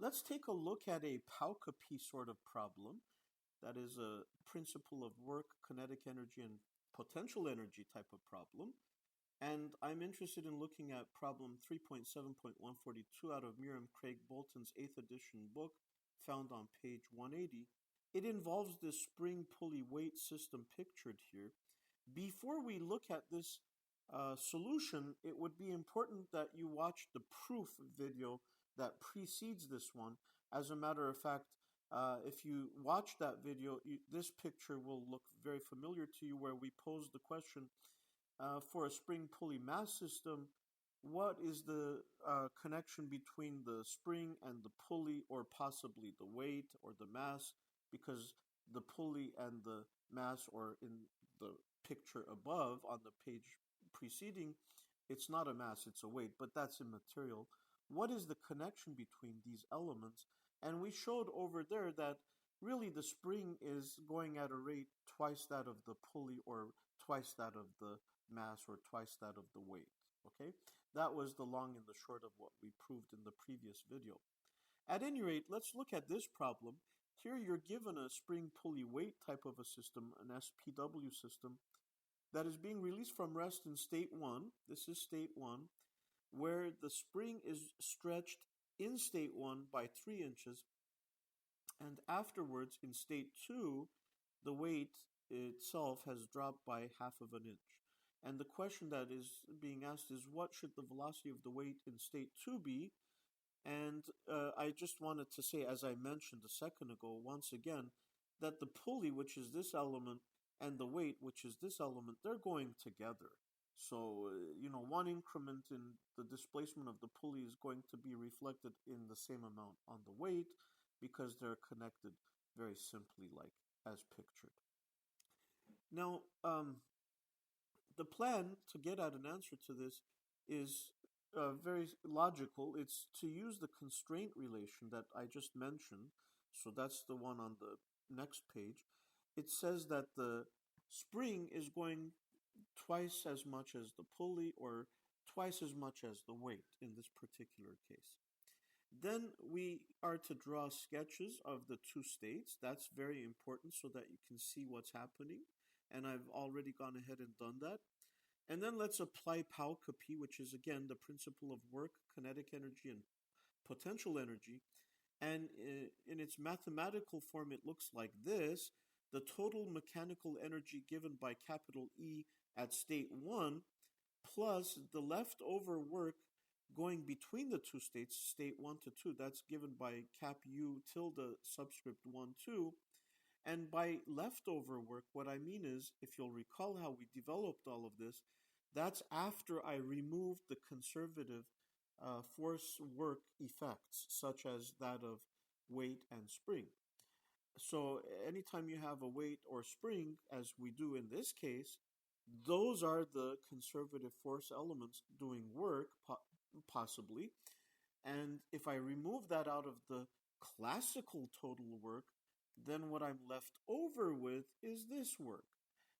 Let's take a look at a POWKEPE sort of problem. That is a principle of work, kinetic energy, and potential energy type of problem. And I'm interested in looking at problem 3.7.142 out of Meriam, Kraige, Bolton's 8th edition book, found on page 180. It involves this spring-pulley-weight system pictured here. Before we look at this solution, it would be important that you watch the proof video that precedes this one. As a matter of fact, if you watch that video, this picture will look very familiar to you, where we pose the question, for a spring pulley mass system, what is the connection between the spring and the pulley, or possibly the weight or the mass, because the pulley and the mass, or in the picture above on the page preceding, it's not a mass, it's a weight, but that's immaterial. What is the connection between these elements? And we showed over there that really the spring is going at a rate twice that of the pulley, or twice that of the mass, or twice that of the weight. Okay, that was the long and the short of what we proved in the previous video. At any rate, let's look at this problem. Here you're given a spring pulley weight type of a system, an SPW system, that is being released from rest in state 1. This is state 1, where the spring is stretched in state 1 by 3 inches, and afterwards in state 2, the weight itself has dropped by half of an inch. And the question that is being asked is, what should the velocity of the weight in state 2 be? And I just wanted to say, as I mentioned a second ago, once again, that the pulley, which is this element, and the weight, which is this element, they're going together. So, one increment in the displacement of the pulley is going to be reflected in the same amount on the weight, because they're connected very simply, like as pictured. Now, the plan to get at an answer to this is very logical. It's to use the constraint relation that I just mentioned. So that's the one on the next page. It says that the spring is going twice as much as the pulley, or twice as much as the weight in this particular case. Then we are to draw sketches of the two states. That's very important so that you can see what's happening. And I've already gone ahead and done that. And then let's apply POWKEPE, which is again the principle of work, kinetic energy, and potential energy. And in its mathematical form, it looks like this. The total mechanical energy given by capital E at state 1 plus the leftover work going between the two states, state 1 to 2, that's given by cap U tilde subscript 1, 2. And by leftover work, what I mean is, if you'll recall how we developed all of this, that's after I removed the conservative force work effects, such as that of weight and spring. So anytime you have a weight or spring, as we do in this case, those are the conservative force elements doing work, possibly. And if I remove that out of the classical total work, then what I'm left over with is this work.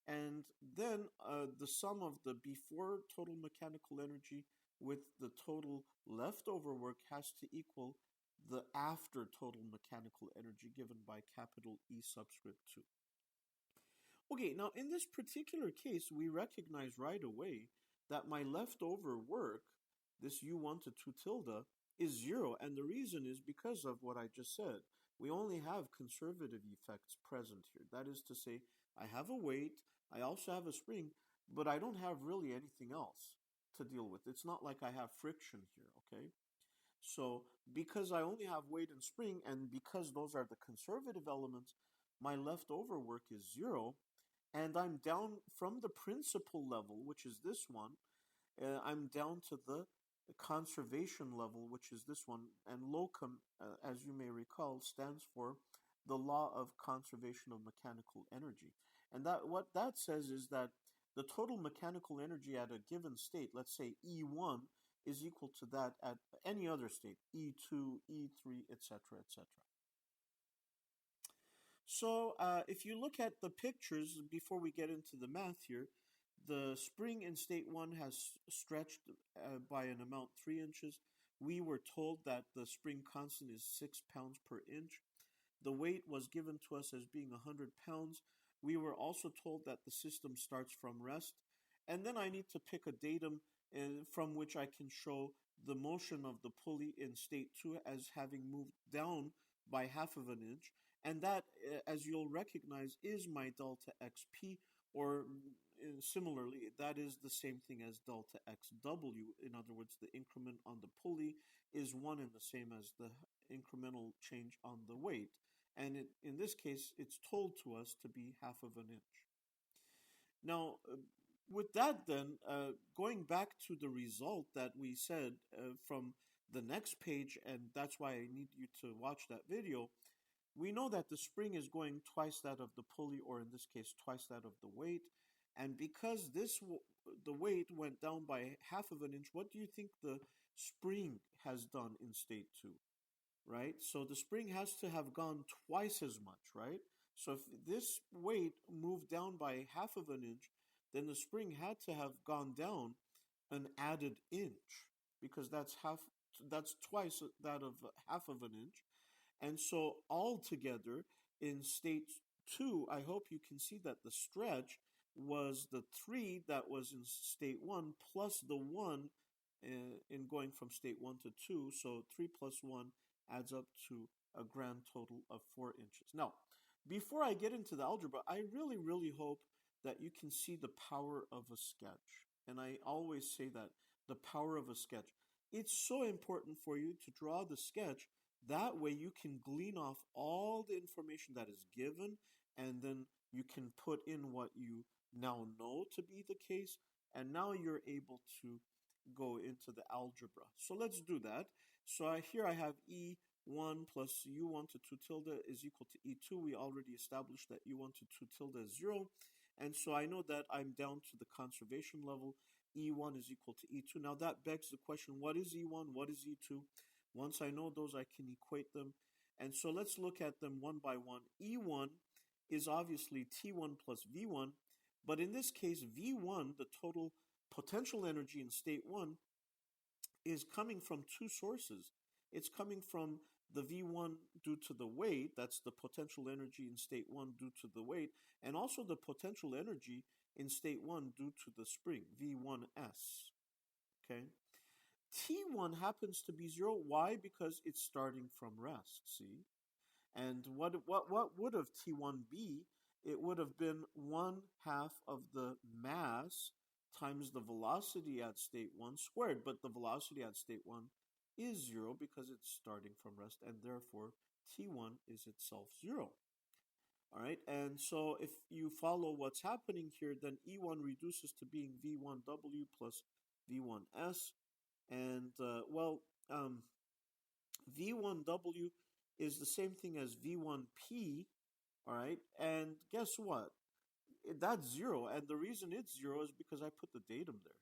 And then the sum of the before total mechanical energy with the total leftover work has to equal the after total mechanical energy given by capital E subscript 2. Okay, now in this particular case, we recognize right away that my leftover work, this U1 to 2 tilde, is 0. And the reason is because of what I just said. We only have conservative effects present here. That is to say, I have a weight, I also have a spring, but I don't have really anything else to deal with. It's not like I have friction here, okay? So because I only have weight and spring, and because those are the conservative elements, my leftover work is 0. And I'm down from the principal level, which is this one, I'm down to the conservation level, which is this one. And locum, as you may recall, stands for the law of conservation of mechanical energy. And that what that says is that the total mechanical energy at a given state, let's say E1, is equal to that at any other state, E2, E3, etc., etc. So if you look at the pictures before we get into the math here, the spring in state 1 has stretched by an amount 3 inches, we were told that the spring constant is 6 pounds per inch. The weight was given to us as being 100 pounds. We were also told that the system starts from rest. And then I need to pick a datum from which I can show the motion of the pulley in state 2 as having moved down by half of an inch. And that, as you'll recognize, is my delta xp, or similarly, that is the same thing as delta xw. In other words, the increment on the pulley is one and the same as the incremental change on the weight. And in this case, it's told to us to be half of an inch. Now, with that then, going back to the result that we said from the next page, and that's why I need you to watch that video, we know that the spring is going twice that of the pulley, or in this case, twice that of the weight. And because the weight went down by half of an inch, what do you think the spring has done in state 2? Right? So the spring has to have gone twice as much, right? So if this weight moved down by half of an inch, then the spring had to have gone down an added inch, because that's twice that of half of an inch. And so altogether in state 2, I hope you can see that the stretch was the 3 that was in state 1 plus the 1 in going from state 1 to 2. So 3 plus 1 adds up to a grand total of 4 inches. Now, before I get into the algebra, I really, really hope that you can see the power of a sketch. And I always say that, the power of a sketch. It's so important for you to draw the sketch. That way you can glean off all the information that is given, and then you can put in what you now know to be the case, and now you're able to go into the algebra. So let's do that. So here I have E1 plus U1 to 2 tilde is equal to E2. We already established that U1 to 2 tilde is 0. And so I know that I'm down to the conservation level. E1 is equal to E2. Now that begs the question, what is E1? What is E2? Once I know those, I can equate them. And so let's look at them one by one. E1 is obviously T1 plus V1. But in this case, V1, the total potential energy in state 1, is coming from two sources. It's coming from the V1 due to the weight, that's the potential energy in state 1 due to the weight, and also the potential energy in state 1 due to the spring, V1s. Okay? T1 happens to be 0. Why? Because it's starting from rest, see? And what would have T1 be? It would have been 1/2 of the mass times the velocity at state 1 squared. But the velocity at state 1 is 0 because it's starting from rest, and therefore T1 is itself 0. All right, and so if you follow what's happening here, then E1 reduces to being V1W plus V1S. And, V1W is the same thing as V1P, all right? And guess what? That's 0, and the reason it's 0 is because I put the datum there.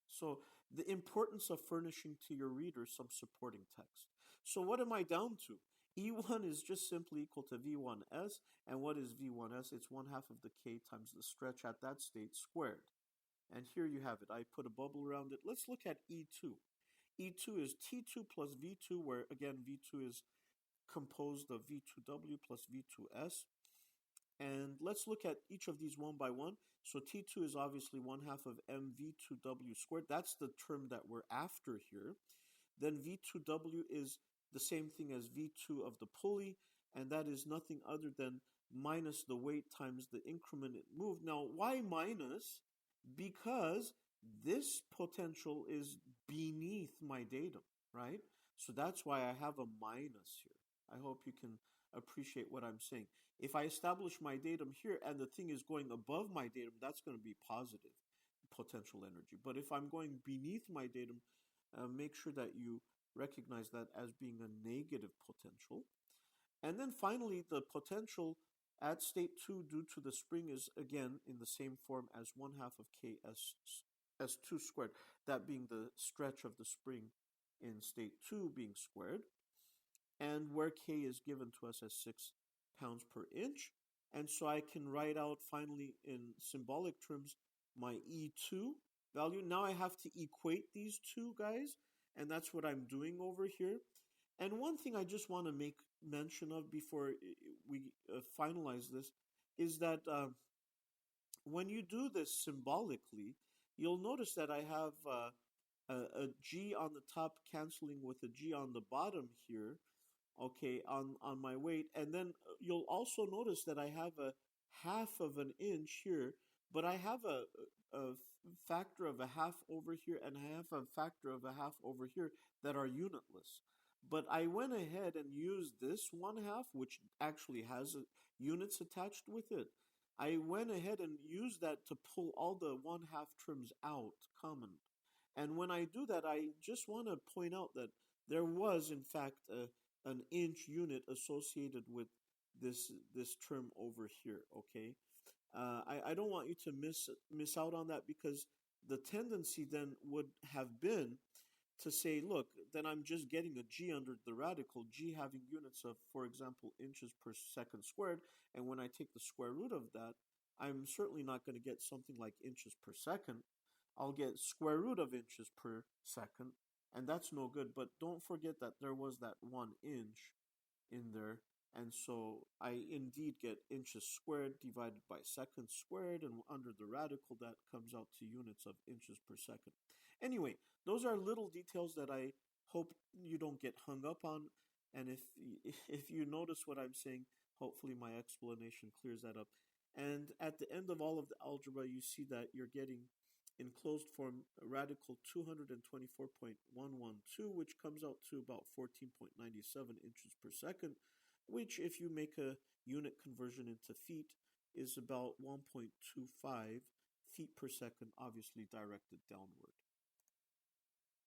So the importance of furnishing to your reader some supporting text. So what am I down to? E1 is just simply equal to V1S, and what is V1S? It's 1/2 of the K times the stretch at that state squared. And here you have it. I put a bubble around it. Let's look at E2. E2 is T2 plus V2, where again V2 is composed of V2W plus V2S. And let's look at each of these one by one. So T2 is obviously 1/2 of mV2W squared. That's the term that we're after here. Then V2W is the same thing as V2 of the pulley, and that is nothing other than minus the weight times the increment it moved. Now, why minus? Because this potential is beneath my datum, right? So that's why I have a minus here. I hope you can appreciate what I'm saying. If I establish my datum here and the thing is going above my datum, that's going to be positive potential energy. But if I'm going beneath my datum, make sure that you recognize that as being a negative potential. And then finally, the potential at state 2 due to the spring is again in the same form as 1/2 of Ks2 squared, that being the stretch of the spring in state 2 being squared, and where K is given to us as 6 pounds per inch. And so I can write out finally in symbolic terms my E2 value. Now I have to equate these two guys, and that's what I'm doing over here. And one thing I just want to make mention of before we finalize this is that when you do this symbolically, you'll notice that I have a G on the top canceling with a G on the bottom here, okay, on my weight. And then you'll also notice that I have a half of an inch here, but I have a factor of a half over here and I have a factor of a half over here that are unitless. But I went ahead and used this 1/2, which actually has units attached with it. I went ahead and used that to pull all the 1/2 trims out common. And when I do that, I just want to point out that there was, in fact, an inch unit associated with this trim over here. Okay, I don't want you to miss out on that, because the tendency then would have been to say, look, then I'm just getting a G under the radical, G having units of, for example, inches per second squared, and when I take the square root of that, I'm certainly not going to get something like inches per second. I'll get square root of inches per second, and that's no good. But don't forget that there was that 1 inch in there, and so I indeed get inches squared divided by seconds squared, and under the radical that comes out to units of inches per second. Anyway, those are little details that I hope you don't get hung up on, and if you notice what I'm saying, hopefully my explanation clears that up. And at the end of all of the algebra, you see that you're getting in closed form radical 224.112, which comes out to about 14.97 inches per second, which, if you make a unit conversion into feet, is about 1.25 feet per second, obviously directed downward.